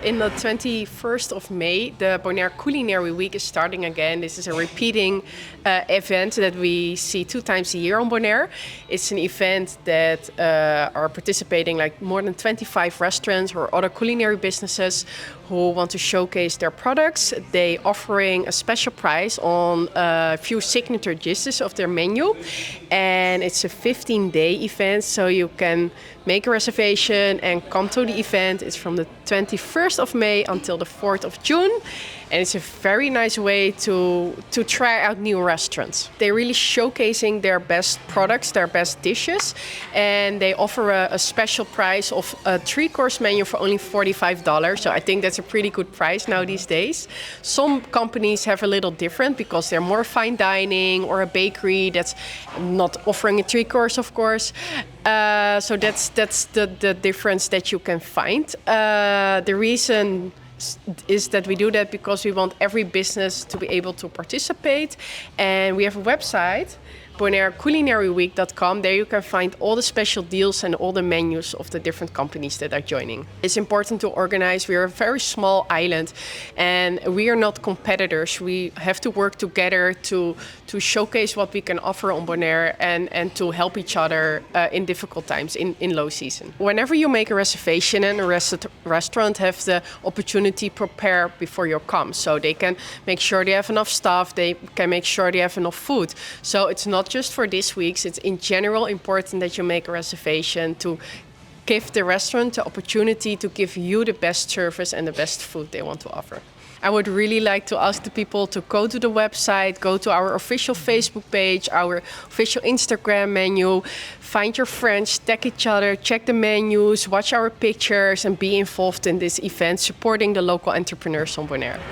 In the 21st of May, the Bonaire Culinary Week is starting again. This is a repeating event that we see 2 times a year on Bonaire. It's an event that are participating like more than 25 restaurants or other culinary businesses who want to showcase their products. They offering a special price on a few signature dishes of their menu. And it's a 15-day event, so you can make a reservation and come to the event. It's from the 21st of May until the 4th of June. And it's a very nice way to try out new restaurants. They're really showcasing their best products, their best dishes. And they offer a special price of a 3-course menu for only $45. So I think that's a pretty good price now these days. Some companies have a little different because they're more fine dining or a bakery that's not offering a 3-course, of course. So that's the difference that you can find. The reason is that we do that because we want every business to be able to participate. And we have a website, BonaireCulinaryWeek.com. There you can find all the special deals and all the menus of the different companies that are joining. It's important to organize. We are a very small island and we are not competitors. We have to work together to showcase what we can offer on Bonaire and to help each other in difficult times, in low season. Whenever you make a reservation and a restaurant have the opportunity to prepare before you come. So they can make sure they have enough staff, they can make sure they have enough food. So it's not just for this week, it's in general important that you make a reservation to give the restaurant the opportunity to give you the best service and the best food they want to offer. I would really like to ask the people to go to the website, go to our official Facebook page, our official Instagram menu, find your friends, tag each other, check the menus, watch our pictures and be involved in this event, supporting the local entrepreneurs on Bonaire.